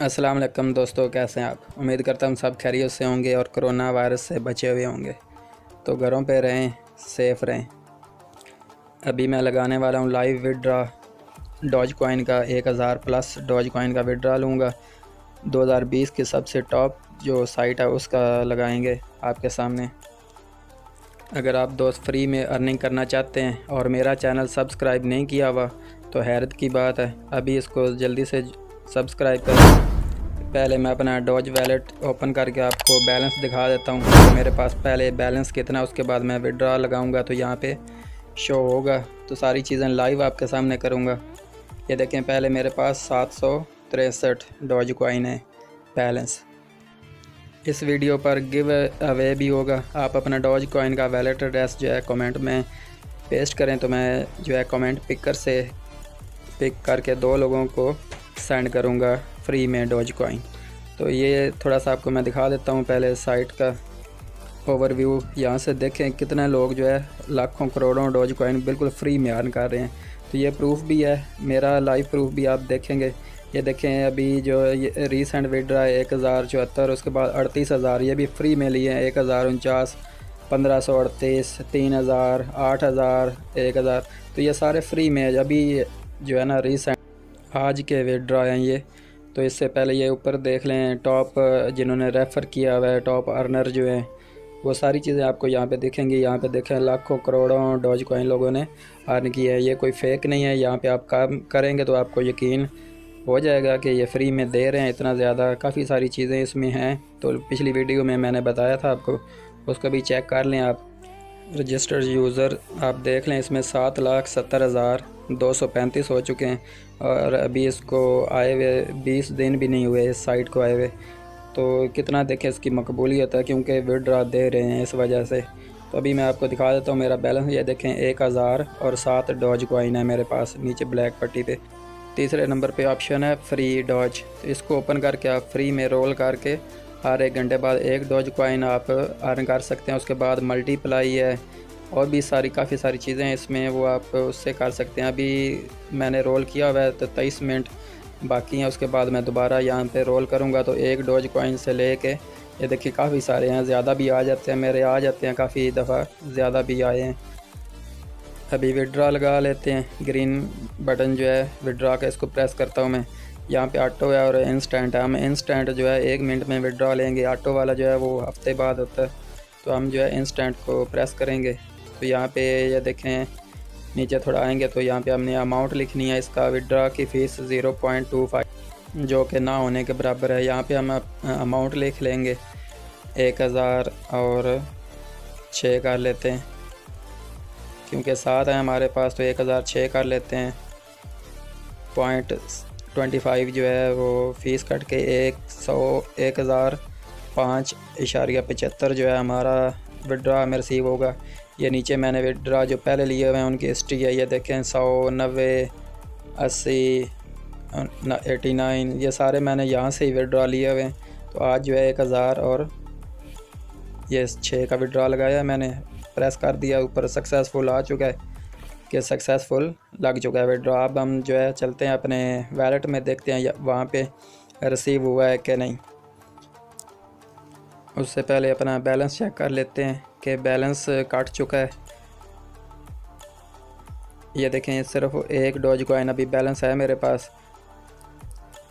अस्सलाम वालेकुम दोस्तों, कैसे हैं आप। उम्मीद करता हूँ सब खैरियत से होंगे और कोरोना वायरस से बचे हुए होंगे। तो घरों पे रहें, सेफ़ रहें। अभी मैं लगाने वाला हूँ लाइव विड्रा डॉज कॉइन का 1000 प्लस डॉज कॉइन का विड्रा लूँगा। 2020 की सबसे टॉप जो साइट है उसका लगाएंगे आपके सामने। अगर आप दोस्त फ्री में अर्निंग करना चाहते हैं और मेरा चैनल सब्सक्राइब नहीं किया हुआ तो हैरत की बात है, अभी इसको जल्दी से सब्सक्राइब करें। पहले मैं अपना डॉज वैलेट ओपन करके आपको बैलेंस दिखा देता हूँ तो मेरे पास पहले बैलेंस कितना, उसके बाद मैं विड्रा लगाऊंगा तो यहाँ पे शो होगा। तो सारी चीज़ें लाइव आपके सामने करूँगा। ये देखें, पहले मेरे पास 763 डॉज कॉइन है बैलेंस। इस वीडियो पर गिव अवे भी होगा। आप अपना डॉज कॉइन का वैलेट एड्रेस जो है कमेंट में पेस्ट करें तो मैं जो है कमेंट पिकर से पिक करके 2 लोगों को सेंड करूँगा फ्री में डॉज कॉइन। तो ये थोड़ा सा आपको मैं दिखा देता हूँ पहले साइट का ओवरव्यू। यहाँ से देखें कितने लोग जो है लाखों करोड़ों डॉज कॉइन बिल्कुल फ्री में अर्न कर रहे हैं। तो ये प्रूफ भी है, मेरा लाइव प्रूफ भी आप देखेंगे। ये देखें, अभी जो ये रीसेंट विड्रा है 1074, उसके बाद 38,000 ये भी फ्री में लिए हैं। 1049, 1538, 3000, 8000, 1000, तो ये सारे फ्री में है। अभी जो है ना रीसेंट आज के विड्रा हैं ये। तो इससे पहले ये ऊपर देख लें, टॉप जिन्होंने रेफ़र किया हुआ है, टॉप अर्नर जो हैं, वो सारी चीज़ें आपको यहाँ पे दिखेंगी। यहाँ पे देखें लाखों करोड़ों डॉज कॉइन लोगों ने अर्न किया है। ये कोई फेक नहीं है। यहाँ पे आप काम करेंगे तो आपको यकीन हो जाएगा कि ये फ्री में दे रहे हैं इतना ज़्यादा। काफ़ी सारी चीज़ें इसमें हैं, तो पिछली वीडियो में मैंने बताया था आपको, उसको भी चेक कर लें आप। रजिस्टर्ड यूज़र आप देख लें, इसमें 7,70,235 हो चुके हैं और अभी इसको आए हुए 20 दिन भी नहीं हुए इस साइट को आए हुए। तो कितना देखें इसकी मकबूलियत है, क्योंकि विड्रा दे रहे हैं इस वजह से। तो अभी मैं आपको दिखा देता हूँ मेरा बैलेंस। ये देखें 1007 डॉज कॉइन है मेरे पास नीचे ब्लैक पट्टी पे। तीसरे नंबर पे ऑप्शन है फ्री डॉज। तो इसको ओपन करके आप फ्री में रोल करके हर 1 घंटे बाद 1 डॉज कॉइन आप अर्न कर सकते हैं। उसके बाद मल्टीप्लाई है और भी काफ़ी सारी चीज़ें हैं इसमें, वो आप उससे कर सकते हैं। अभी मैंने रोल किया हुआ है तो 23 मिनट बाकी हैं। उसके बाद मैं दोबारा यहाँ पे रोल करूँगा तो 1 डॉज कॉइन से लेके ये देखिए काफ़ी सारे हैं, ज़्यादा भी आ जाते हैं, मेरे आ जाते हैं, काफ़ी दफ़ा ज़्यादा भी आए हैं। अभी विड्रा लगा लेते हैं। ग्रीन बटन जो है विड्रा का, इसको प्रेस करता हूँ मैं। यहाँ पे ऑटो है और इंस्टेंट है। हम इंस्टेंट जो है 1 मिनट में विड्रा लेंगे। ऑटो वाला जो है वो हफ्ते बाद होता है, तो हम जो है इंस्टेंट को प्रेस करेंगे। तो यहाँ पे ये देखें नीचे थोड़ा आएंगे तो यहाँ पे हमने अमाउंट लिखनी है। इसका विड्रा की फ़ीस 0.25 जो कि ना होने के बराबर है। यहाँ पे हम अमाउंट लिख लेंगे 1006 कर लेते हैं, क्योंकि 7 है हमारे पास, तो 1006 कर लेते हैं। 0.25 जो है वो फ़ीस कट के 1005.75 जो है हमारा विड्रा में रिसीव होगा। ये नीचे मैंने विड्रा जो पहले लिए हुए हैं उनकी हिस्ट्री है। ये देखें 100, 90, 80, 89, ये सारे मैंने यहाँ से ही विड्रा लिए हुए हैं। तो आज जो है 1000 और ये 6 का विड्रा लगाया मैंने, प्रेस कर दिया, ऊपर सक्सेसफुल आ चुका है कि सक्सेसफुल लग चुका है विड्रा। अब हम जो है चलते हैं अपने वैलेट में, देखते हैं वहाँ पे रिसीव हुआ है कि नहीं। उससे पहले अपना बैलेंस चेक कर लेते हैं कि बैलेंस कट चुका है। ये देखें सिर्फ 1 डॉज कॉइन अभी बैलेंस है मेरे पास।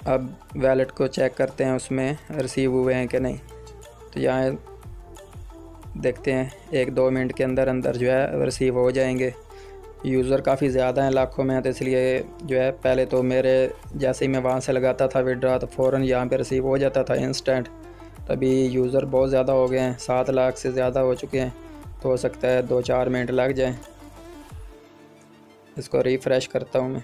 अब वैलेट को चेक करते हैं उसमें रिसीव हुए हैं कि नहीं। तो यहाँ देखते हैं 1-2 मिनट के अंदर अंदर जो है रिसीव हो जाएंगे। यूज़र काफ़ी ज़्यादा हैं, लाखों में हैं, तो इसलिए जो है पहले तो मेरे जैसे ही मैं वहाँ से लगाता था विड्रा तो फ़ौरन यहाँ पे रिसीव हो जाता था इंस्टेंट। तभी यूज़र बहुत ज़्यादा हो गए हैं, 7 लाख से ज़्यादा हो चुके हैं, तो हो सकता है 2-4 मिनट लग जाएं। इसको रिफ़्रेश करता हूँ मैं।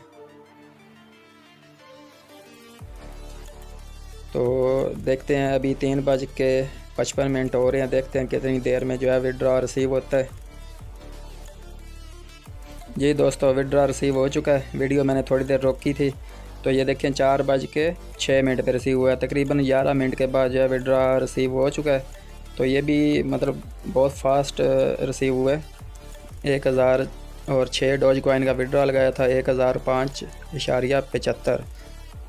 तो देखते हैं अभी 3:55 हो रहे हैं। देखते हैं कितनी देर में जो है विड्रा रिसीव होता है। जी दोस्तों, विड्रा रिसीव हो चुका है। वीडियो मैंने थोड़ी देर रोकी थी, तो ये देखें 4:06 पे रिसीव हुआ है। तकरीबन 11 मिनट के बाद जो है विड्रा रिसीव हो चुका है। तो ये भी मतलब बहुत फास्ट रिसीव हुआ है। 1006 डॉज कॉइन का विड्रा लगाया था 1005.75।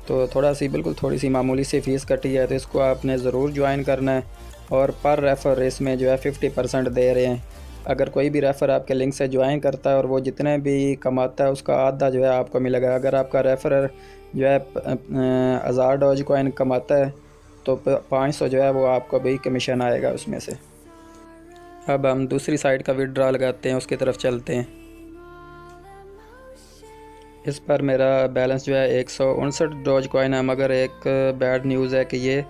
तो बिल्कुल थोड़ी सी मामूली सी फ़ीस कटी है, तो इसको आपने ज़रूर ज्वाइन करना है। और पर रेफ़र इसमें जो है 50% दे रहे हैं। अगर कोई भी रेफ़र आपके लिंक से ज्वाइन करता है और वो जितने भी कमाता है उसका आधा जो है आपको मिलेगा। अगर आपका रेफ़र जो है 1000 डॉज कॉइन कमाता है तो 500 जो है वो आपको भी कमीशन आएगा उसमें से। अब हम दूसरी साइड का विड्रॉ लगाते हैं, उसकी तरफ चलते हैं। इस पर मेरा बैलेंस जो है 159 डॉज कॉइन है, मगर एक बैड न्यूज़ है कि ये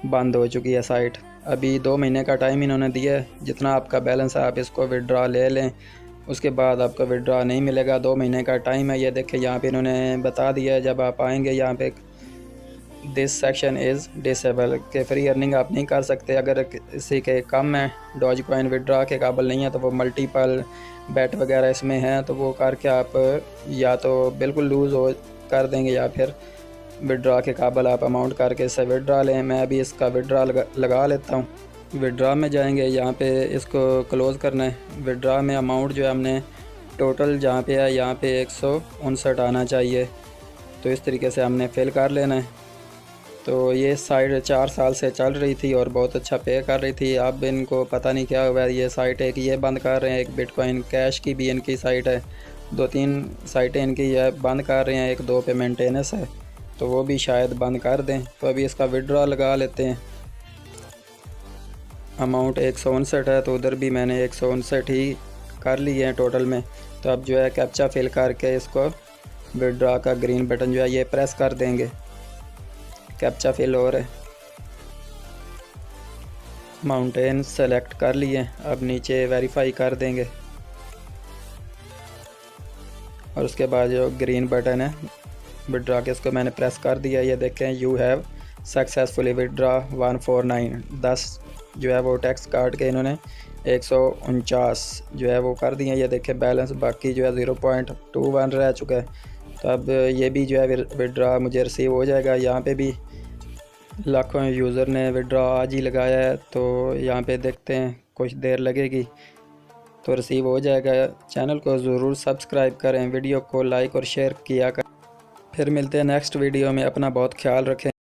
बंद हो चुकी है साइट। अभी 2 महीने का टाइम इन्होंने दिया है, जितना आपका बैलेंस है आप इसको विड्रॉ ले लें, उसके बाद आपको विड्रॉ नहीं मिलेगा। 2 महीने का टाइम है। ये देखें यहाँ पे इन्होंने बता दिया है, जब आप आएंगे यहाँ पे दिस सेक्शन इज़ डिसेबल के फ्री अर्निंग आप नहीं कर सकते। अगर किसी के कम है डॉज कॉइन विड्रॉ के काबिल नहीं है तो वो मल्टीपल बैट वगैरह इसमें हैं, तो वो करके आप या तो बिल्कुल लूज़ हो कर देंगे या फिर विड्रॉ के काबिल आप अमाउंट करके इससे विड्रॉ लें। मैं अभी इसका विड्रॉ लगा लेता हूँ। विड्रॉ में जाएंगे, यहाँ पे इसको क्लोज़ करना है। विड्रॉ में अमाउंट जो है हमने टोटल जहाँ पे है यहाँ पे 159 आना चाहिए, तो इस तरीके से हमने फिल कर लेना है। तो ये साइट 4 साल से चल रही थी और बहुत अच्छा पे कर रही थी। अब इनको पता नहीं क्या हुआ, ये साइट एक ये बंद कर रहे हैं, एक बिटकॉइन कैश की भी इनकी साइट है, 2-3 साइटें इनकी ये बंद कर रहे हैं, 1-2 पे मेंटेनेंस है, तो वो भी शायद बंद कर दें। तो अभी इसका विड्रॉ लगा लेते हैं। अमाउंट 159 है, तो उधर भी मैंने 159 ही कर लिए हैं टोटल में। तो अब जो है कैप्चा फिल करके इसको विड्रॉ का ग्रीन बटन जो है ये प्रेस कर देंगे। कैप्चा फिल हो रहा है। माउंटेन सेलेक्ट कर लिए, अब नीचे वेरीफाई कर देंगे और उसके बाद जो ग्रीन बटन है विड्रॉ के, इसको मैंने प्रेस कर दिया। ये देखें यू हैव सक्सेसफुली विड्रॉ 149। 10 जो है वो टैक्स काट के इन्होंने 149 जो है वो कर दिए। ये देखें बैलेंस बाकी जो है 0.21 रह चुका है। तो अब ये भी जो है विड्रॉ मुझे रिसीव हो जाएगा। यहाँ पे भी लाखों यूज़र ने विड्रॉ आज ही लगाया है, तो यहाँ पे देखते हैं कुछ देर लगेगी तो रिसीव हो जाएगा। चैनल को ज़रूर सब्सक्राइब करें, वीडियो को लाइक और शेयर किया करें। फिर मिलते हैं नेक्स्ट वीडियो में। अपना बहुत ख्याल रखें।